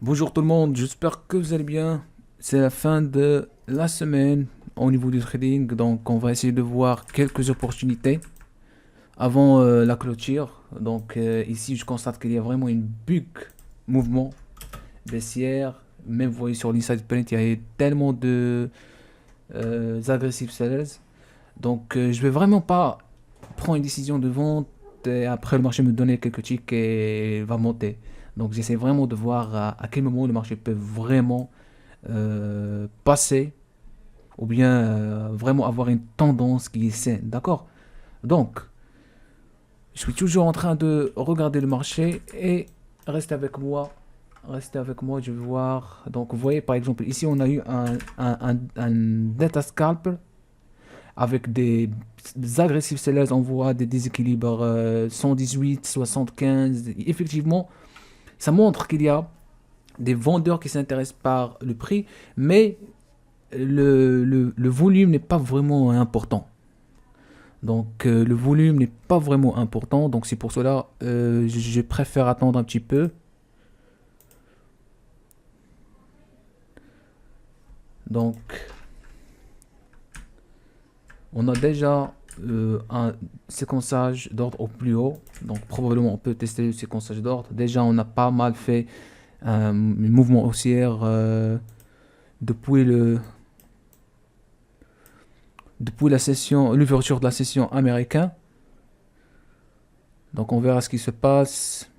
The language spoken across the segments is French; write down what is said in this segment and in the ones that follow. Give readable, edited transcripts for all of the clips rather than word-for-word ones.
Bonjour tout le monde, j'espère que vous allez bien. C'est la fin de la semaine au niveau du trading, donc on va essayer de voir quelques opportunités avant la clôture. Donc ici je constate qu'il y a vraiment une big mouvement baissière. Même vous voyez sur l'inside print, il y a tellement de aggressive sellers. Donc je vais vraiment pas prendre une décision de vente et après le marché me donner quelques ticks et va monter. Donc j'essaie vraiment de voir à quel moment le marché peut vraiment passer ou bien vraiment avoir une tendance qui est saine. D'accord. Donc, je suis toujours en train de regarder le marché et restez avec moi. Restez avec moi, je vais voir. Donc, vous voyez, par exemple, ici, on a eu un data scalper avec des agressifs sellers. On voit des déséquilibres 118, 75. Effectivement, ça montre qu'il y a des vendeurs qui s'intéressent par le prix, mais le volume n'est pas vraiment important. Donc le volume n'est pas vraiment important. Donc c'est pour cela je préfère attendre un petit peu. Donc on a déjà un séquençage d'ordre au plus haut. Donc probablement on peut tester le séquençage d'ordre. Déjà on a pas mal fait un mouvement haussière depuis depuis la session, l'ouverture de la session américaine. Donc on verra ce qui se passe.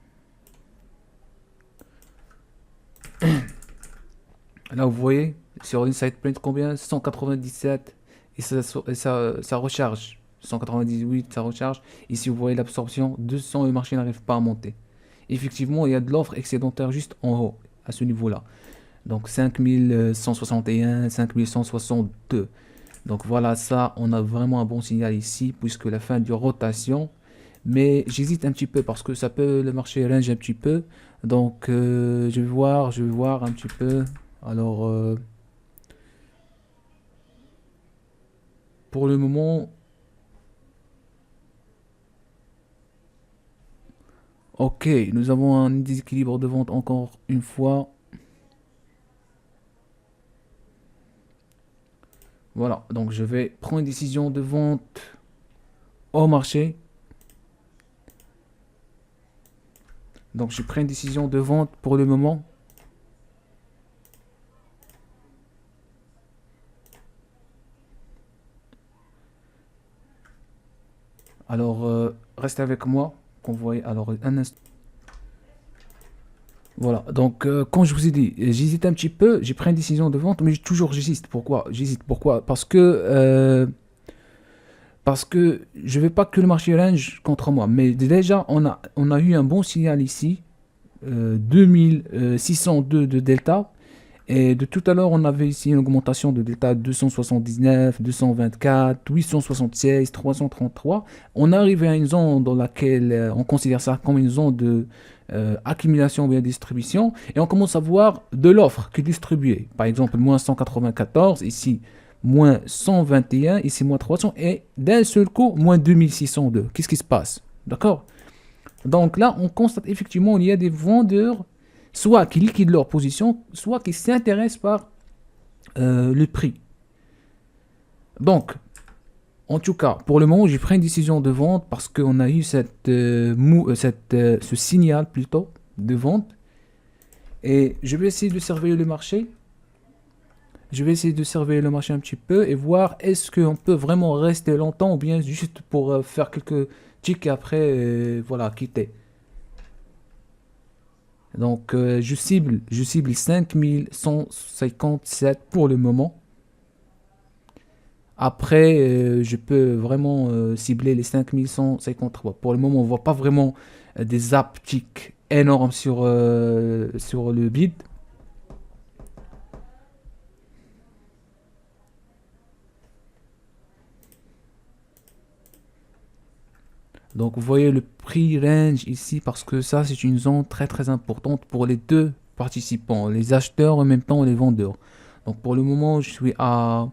Là, vous voyez, sur l'Inside Print, combien? 197. Et ça recharge. 198, ça recharge. Ici, vous voyez l'absorption. 200, le marché n'arrive pas à monter. Effectivement, il y a de l'offre excédentaire juste en haut, à ce niveau-là. Donc 5161, 5162. Donc voilà, ça, on a vraiment un bon signal ici, puisque la fin de rotation. Mais j'hésite un petit peu parce que ça peut, le marché range un petit peu. Donc je vais voir un petit peu. Alors, pour le moment, ok, nous avons un déséquilibre de vente encore une fois. Voilà, donc je vais prendre une décision de vente au marché. Donc je prends une décision de vente pour le moment. Alors, restez avec moi. Qu'on voit, alors, un instant. Voilà, donc quand je vous ai dit, j'hésite un petit peu, j'ai pris une décision de vente, mais toujours j'hésite. Pourquoi? J'hésite, pourquoi? Parce que je ne veux pas que le marché range contre moi. Mais déjà, on a eu un bon signal ici, 2602 de delta. Et de tout à l'heure, on avait ici une augmentation de delta 279, 224, 876, 333. On est arrivé à une zone dans laquelle on considère ça comme une zone de accumulation ou bien distribution. Et on commence à voir de l'offre qui est distribuée. Par exemple, moins 194, ici moins 121, ici moins 300. Et d'un seul coup, moins 2602. Qu'est-ce qui se passe? D'accord. Donc là, on constate effectivement qu'il y a des vendeurs soit qui liquident leur position, soit qui s'intéressent par le prix. Donc, en tout cas, pour le moment, j'ai pris une décision de vente parce qu'on a eu ce signal plutôt de vente. Et je vais essayer de surveiller le marché. Je vais essayer de surveiller le marché un petit peu et voir est-ce qu'on peut vraiment rester longtemps ou bien juste pour faire quelques ticks et après, voilà, quitter. Donc, je cible 5157 pour le moment. Après, je peux vraiment cibler les 5153. Pour le moment, on ne voit pas vraiment des upticks énormes sur le bid. Donc, vous voyez le prix range ici parce que ça, c'est une zone très très importante pour les deux participants, les acheteurs en même temps les vendeurs. Donc, pour le moment, je suis à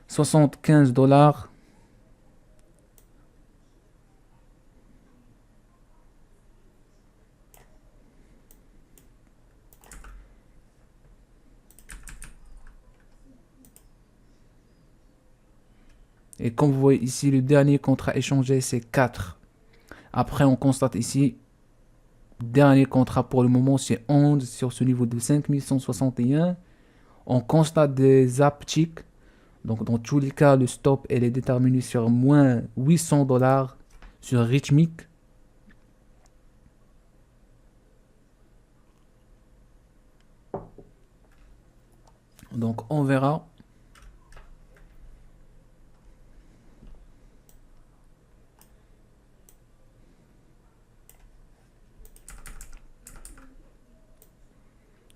75 $. Et comme vous voyez ici, le dernier contrat échangé, c'est 4. Après, on constate ici, dernier contrat pour le moment, c'est 11 sur ce niveau de 5161. On constate des upticks. Donc, dans tous les cas, le stop, elle est déterminé sur moins 800 dollars sur Richmic. Donc, on verra.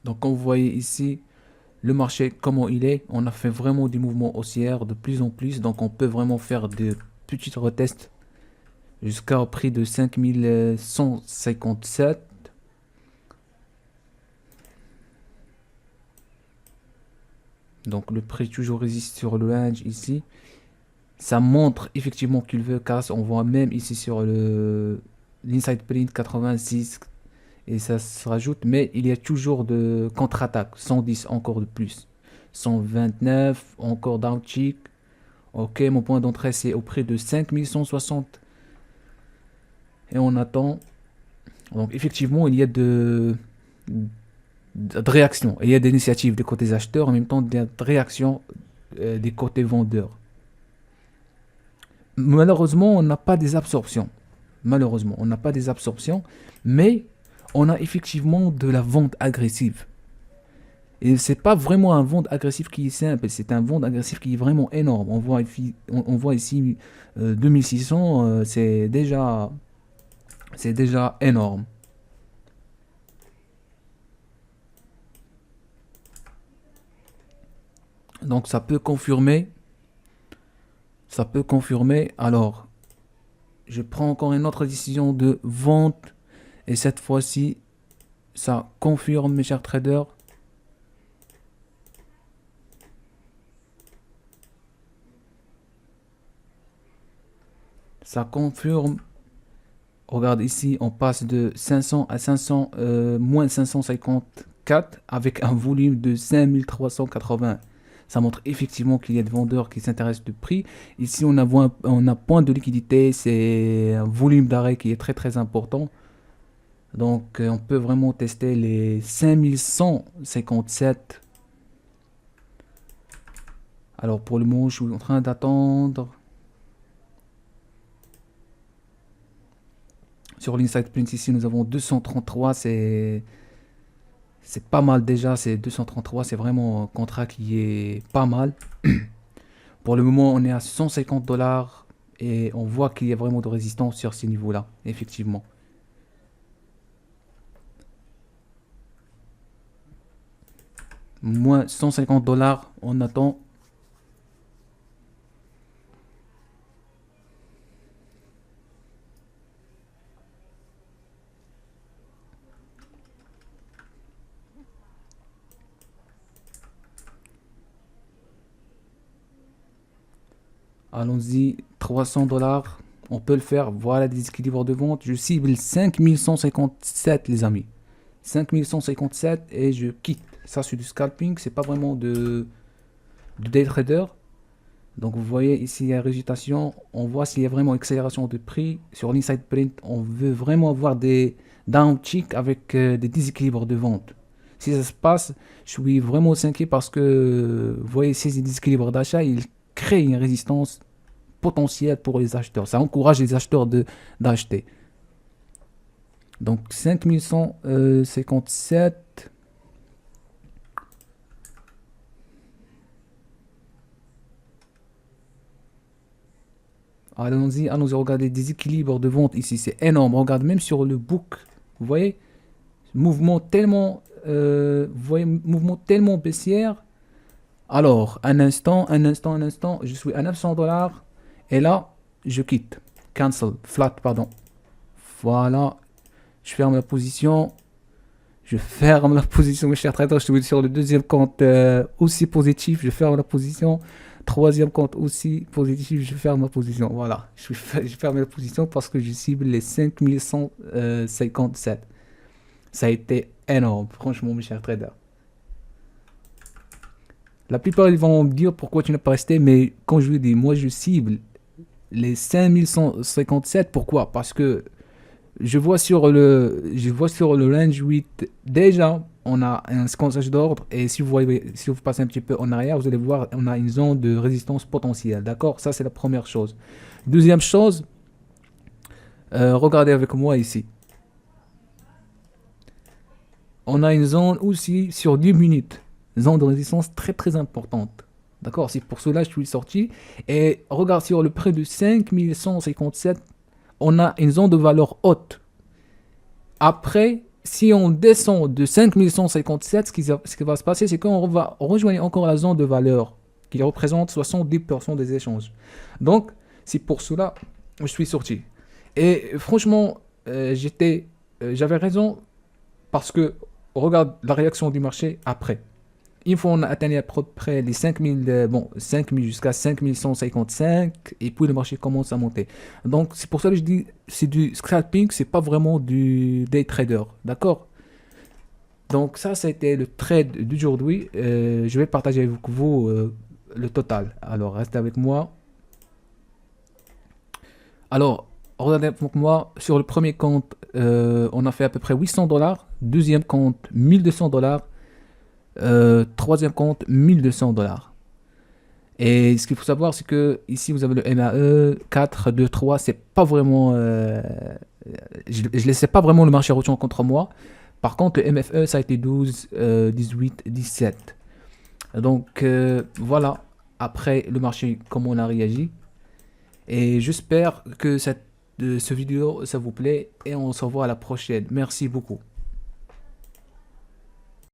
Donc, comme vous voyez ici, le marché, comment il est, on a fait vraiment des mouvements haussières de plus en plus. Donc, on peut vraiment faire des petites retests jusqu'au prix de 5157. Donc, le prix toujours résiste sur le range ici. Ça montre effectivement qu'il veut casse. On voit même ici sur l'inside print 86 et ça se rajoute, mais il y a toujours de contre-attaque. 110 encore de plus, 129 encore downtick. Ok, mon point d'entrée c'est au prix de 5160 et on attend. Donc effectivement il y a de réactions, il y a des initiatives des côtés acheteurs, en même temps des réactions des côtés vendeurs. Malheureusement, on n'a pas des absorptions. Malheureusement, on n'a pas des absorptions, mais on a effectivement de la vente agressive. Et c'est pas vraiment un vente agressif qui est simple, c'est un vente agressif qui est vraiment énorme. On voit ici 2600, c'est déjà énorme. Donc ça peut confirmer. Ça peut confirmer. Alors, je prends encore une autre décision de vente. Et cette fois-ci, ça confirme, mes chers traders. Ça confirme. Regarde ici, on passe de 500 à 500, moins 554 avec un volume de 5380. Ça montre effectivement qu'il y a des vendeurs qui s'intéressent du prix. Ici, on a point de liquidité, c'est un volume d'arrêt qui est très très important. Donc, on peut vraiment tester les 5157. Alors, pour le moment, je suis en train d'attendre. Sur l'inside print ici, nous avons 233, c'est pas mal déjà, c'est 233, c'est vraiment un contrat qui est pas mal. Pour le moment, on est à 150 dollars et on voit qu'il y a vraiment de résistance sur ces niveaux-là, effectivement. Moins 150 dollars, on attend. Allons-y, 300 dollars, on peut le faire. Voilà des équilibres de vente. Je cible 5157, les amis. 5157 et je quitte. Ça, c'est du scalping, c'est pas vraiment de day trader. Donc, vous voyez ici, il y a résultation. On voit s'il y a vraiment accélération de prix. Sur l'inside print, on veut vraiment avoir des downticks avec des déséquilibres de vente. Si ça se passe, je suis vraiment inquiet parce que, vous voyez, ces déséquilibres d'achat, ils créent une résistance potentielle pour les acheteurs. Ça encourage les acheteurs d'acheter. Donc 5157. Allons-y, regarder des équilibres de vente ici, c'est énorme. Regarde même sur le book, vous voyez, mouvement tellement, mouvement tellement baissière. Alors, un instant, je suis à 900 dollars et là, je quitte. Cancel, flat, pardon. Voilà, je ferme la position. Je ferme la position, mes chers traders. Je suis sur le deuxième compte aussi positif. Je ferme la position. Troisième compte aussi positif. Je ferme la position. Voilà. Je ferme la position parce que je cible les 5157. Ça a été énorme, franchement, mes chers traders. La plupart ils vont me dire pourquoi tu n'es pas resté, mais quand je vous dis, moi je cible les 5157. Pourquoi? Parce que je vois sur le range 8, déjà, on a un conseil d'ordre. Et si vous voyez, si vous passez un petit peu en arrière, vous allez voir, on a une zone de résistance potentielle. D'accord? Ça, c'est la première chose. Deuxième chose, regardez avec moi ici. On a une zone aussi sur 10 minutes. Zone de résistance très très importante. D'accord? C'est pour cela que je suis sorti. Et regarde sur le prix de 5157, on a une zone de valeur haute. Après, si on descend de 5157, ce qui va se passer, c'est qu'on va rejoindre encore la zone de valeur qui représente 70% des échanges. Donc, c'est pour cela que je suis sorti. Et franchement, j'avais raison parce que regarde la réaction du marché après. Une fois on a atteint à peu près les 5000, 5000 jusqu'à 5155, et puis le marché commence à monter. Donc c'est pour ça que je dis c'est du scalping, c'est pas vraiment du day trader, d'accord? Donc ça a été le trade d'aujourd'hui. Je vais partager avec vous le total. Alors restez avec moi. Alors regardez avec moi, sur le premier compte, on a fait à peu près 800 $. Deuxième compte, 1200 $. Troisième compte, 1200 $. Et ce qu'il faut savoir, c'est que ici vous avez le MAE 4, 2, 3. C'est pas vraiment. Je laissais pas vraiment le marché retourner contre moi. Par contre, le MFE, ça a été 12, 18, 17. Donc voilà. Après le marché, comment on a réagi. Et j'espère que ce vidéo, ça vous plaît. Et on se revoit à la prochaine. Merci beaucoup.